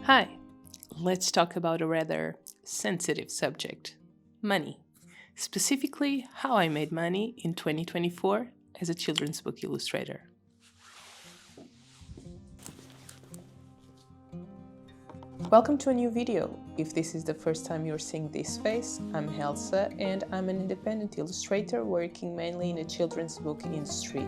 Hi, let's talk about a rather sensitive subject money. Specifically, how I made money in 2024 as a children's book illustrator. Welcome to a new video. If this is the first time you're seeing this face, I'm Elsa and I'm an independent illustrator working mainly in the children's book industry.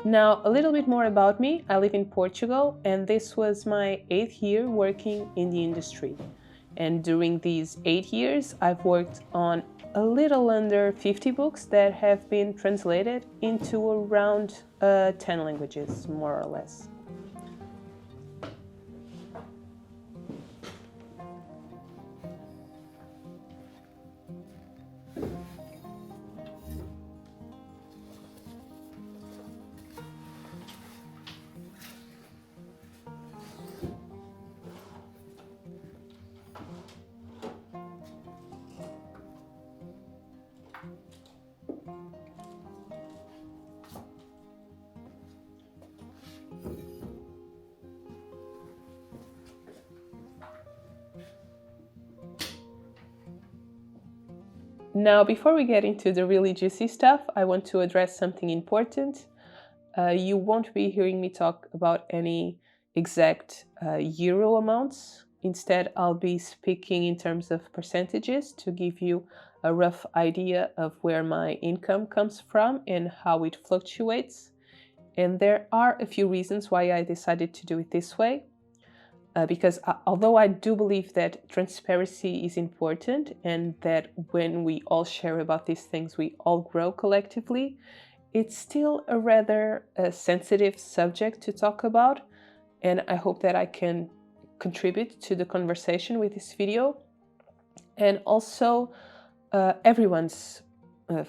Now, a little bit more about me. I live in Portugal and this was my 8th year working in the industry. And during these 8 years, I've worked on a little under 50 books that have been translated into around 10 languages, more or less. Now, before we get into the really juicy stuff, I want to address something important. You won't be hearing me talk about any exact euro amounts. Instead, I'll be speaking in terms of percentages to give you a rough idea of where my income comes from and how it fluctuates. And there are a few reasons why I decided to do it this way. Because although I do believe that transparency is important and that when we all share about these things, we all grow collectively, it's still a rather sensitive subject to talk about. And I hope that I can contribute to the conversation with this video. And also, everyone's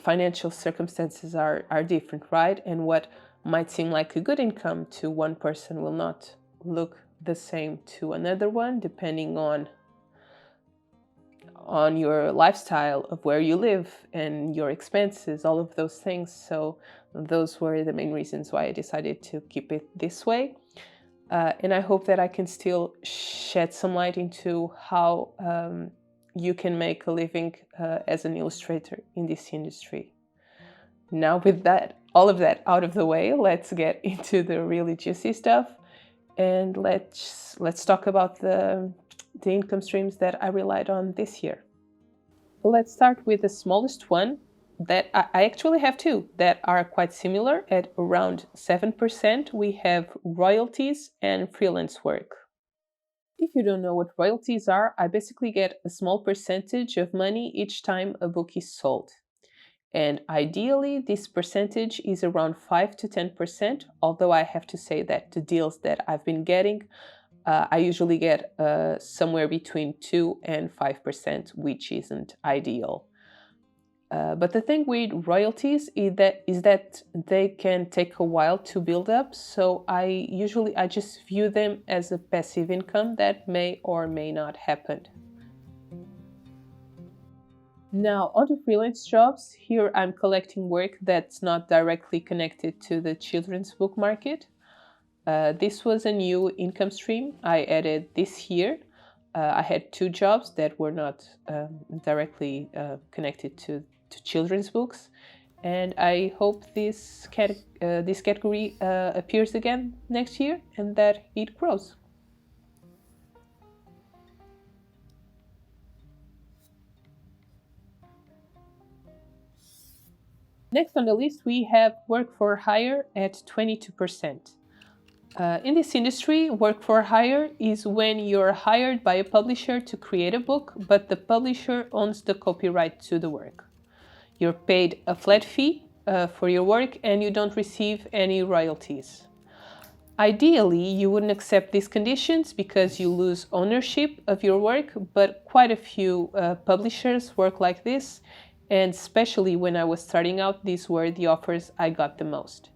financial circumstances are different, right? And what might seem like a good income to one person will not look the same to another one, depending on your lifestyle, of where you live and your expenses, all of those things. So those were the main reasons why I decided to keep it this way. And I hope that I can still shed some light into how you can make a living as an illustrator in this industry. Now, with all of that out of the way, let's get into the really juicy stuff. And let's talk about the income streams that I relied on this year. Let's start with the smallest one that I actually have two that are quite similar. At around 7%, we have royalties and freelance work. If you don't know what royalties are, I basically get a small percentage of money each time a book is sold. And ideally, this percentage is around 5 to 10%, although I have to say that the deals that I've been getting, I usually get somewhere between 2 and 5%, which isn't ideal. But the thing with royalties is that they can take a while to build up, so I just view them as a passive income that may or may not happen. Now, on to freelance jobs. Here I'm collecting work that's not directly connected to the children's book market. This was a new income stream I added this year. I had two jobs that were not directly connected to children's books. And I hope this category appears again next year and that it grows. Next on the list, we have work for hire at 22%. In this industry, work for hire is when you're hired by a publisher to create a book, but the publisher owns the copyright to the work. You're paid a flat fee for your work and you don't receive any royalties. Ideally, you wouldn't accept these conditions because you lose ownership of your work, but quite a few publishers work like this. And especially when I was starting out, these were the offers I got the most.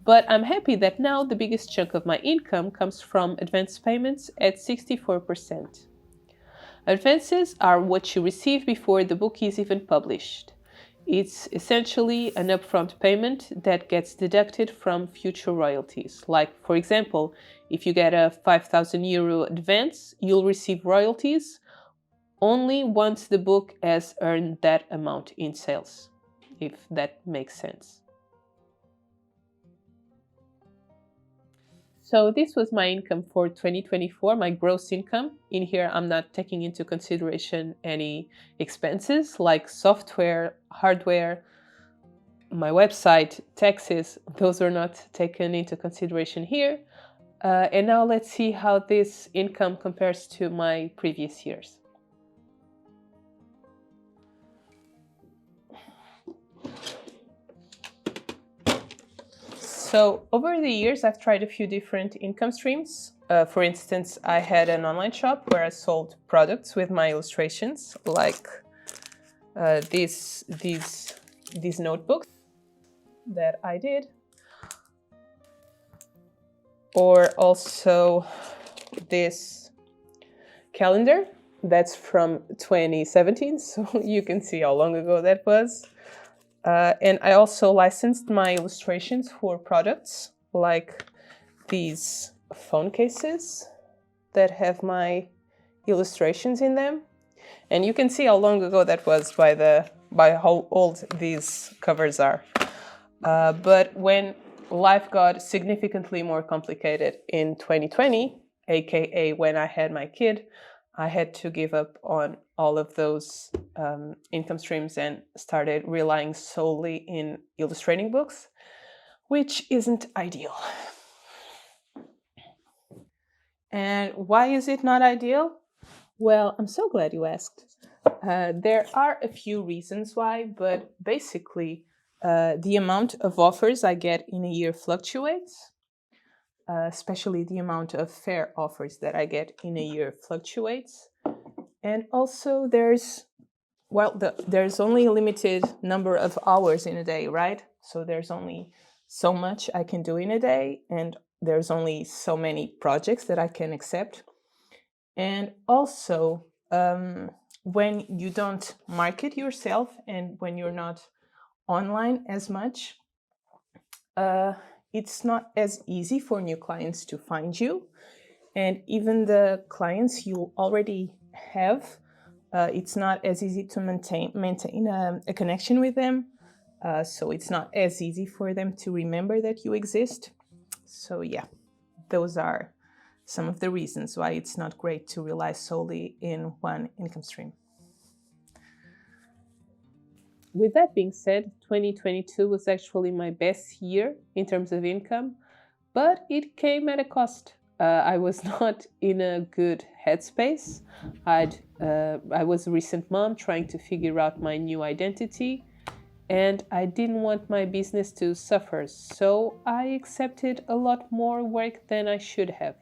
But I'm happy that now the biggest chunk of my income comes from advance payments at 64%. Advances are what you receive before the book is even published. It's essentially an upfront payment that gets deducted from future royalties. Like, for example, if you get a €5,000 advance, you'll receive royalties only once the book has earned that amount in sales, if that makes sense. So this was my income for 2024, my gross income. In here, I'm not taking into consideration any expenses like software, hardware, my website, taxes. Those are not taken into consideration here. And now let's see how this income compares to my previous years. So over the years, I've tried a few different income streams. For instance, I had an online shop where I sold products with my illustrations, like these notebooks that I did, or also this calendar that's from 2017, so you can see how long ago that was. And I also licensed my illustrations for products like these phone cases that have my illustrations in them. And you can see how long ago that was by how old these covers are. But when life got significantly more complicated in 2020, aka when I had my kid, I had to give up on all of those income streams and started relying solely in illustrating books, which isn't ideal. And why is it not ideal? Well, I'm so glad you asked. There are a few reasons why, but basically, the amount of offers I get in a year fluctuates, especially the amount of fair offers that I get in a year fluctuates. And also there's only a limited number of hours in a day, right? So there's only so much I can do in a day, and there's only so many projects that I can accept. And also, when you don't market yourself and when you're not online as much, it's not as easy for new clients to find you. And even the clients you already have, it's not as easy to maintain a connection with them. So it's not as easy for them to remember that you exist. So yeah, those are some of the reasons why it's not great to rely solely in one income stream. With that being said, 2022 was actually my best year in terms of income, but it came at a cost. I was not in a good headspace. I was a recent mom trying to figure out my new identity, and I didn't want my business to suffer, so I accepted a lot more work than I should have,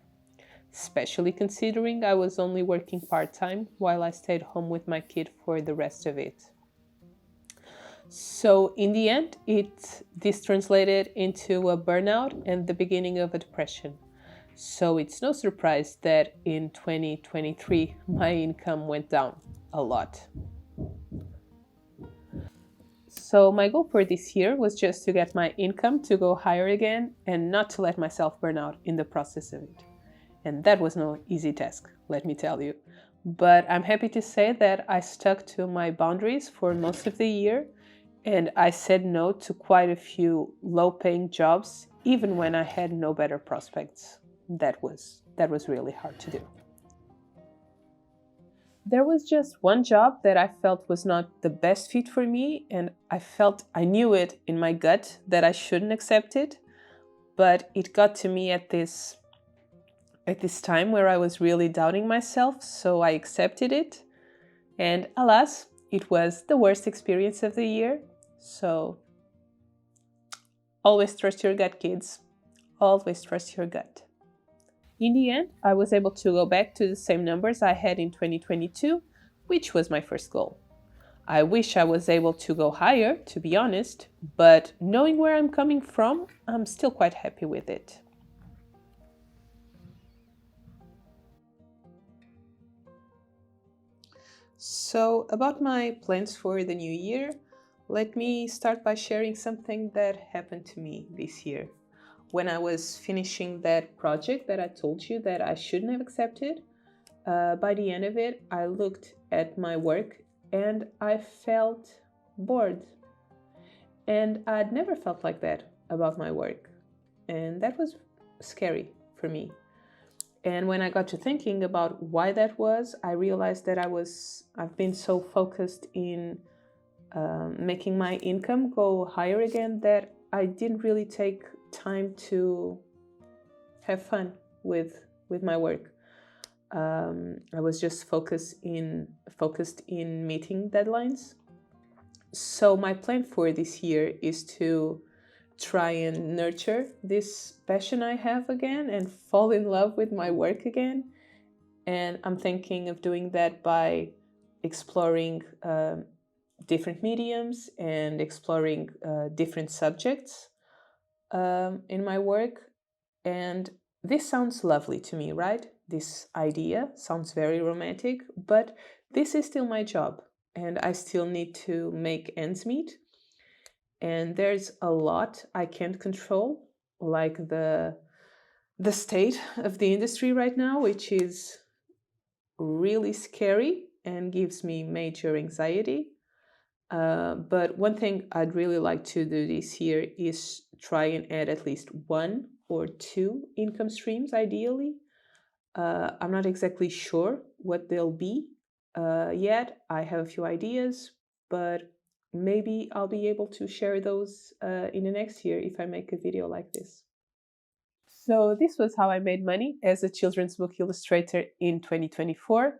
especially considering I was only working part-time while I stayed home with my kid for the rest of it. So in the end, this translated into a burnout and the beginning of a depression. So it's no surprise that in 2023, my income went down a lot. So my goal for this year was just to get my income to go higher again and not to let myself burn out in the process of it. And that was no easy task, let me tell you. But I'm happy to say that I stuck to my boundaries for most of the year, and I said no to quite a few low-paying jobs, even when I had no better prospects. That was really hard to do. There was just one job that I felt was not the best fit for me, and I knew it in my gut that I shouldn't accept it, but it got to me at this time where I was really doubting myself, so I accepted it. And alas, it was the worst experience of the year. So always trust your gut, kids. Always trust your gut. In the end, I was able to go back to the same numbers I had in 2022, which was my first goal. I wish I was able to go higher, to be honest, but knowing where I'm coming from, I'm still quite happy with it. So, about my plans for the new year, let me start by sharing something that happened to me this year. When I was finishing that project that I told you that I shouldn't have accepted, by the end of it, I looked at my work and I felt bored. And I'd never felt like that about my work. And that was scary for me. And when I got to thinking about why that was, I realized that I've been so focused in making my income go higher again that I didn't really take time to have fun with my work. I was just focused in meeting deadlines. So my plan for this year is to try and nurture this passion I have again and fall in love with my work again. And I'm thinking of doing that by exploring different mediums and exploring different subjects in my work. And this sounds lovely to me, right? This idea sounds very romantic, but this is still my job and I still need to make ends meet. And there's a lot I can't control, like the state of the industry right now, which is really scary and gives me major anxiety. But one thing I'd really like to do this year is try and add at least one or two income streams, ideally. I'm not exactly sure what they'll be yet. I have a few ideas, but maybe I'll be able to share those in the next year if I make a video like this. So, this was how I made money as a children's book illustrator in 2024.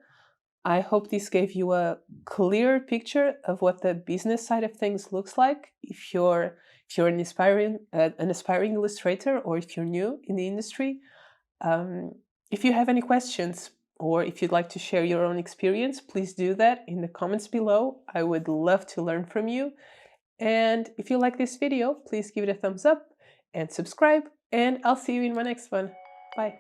I hope this gave you a clearer picture of what the business side of things looks like if you're an aspiring illustrator or if you're new in the industry. Um, if you have any questions or if you'd like to share your own experience, please do that in the comments below. I would love to learn from you. And if you like this video, please give it a thumbs up and subscribe. And I'll see you in my next one. Bye.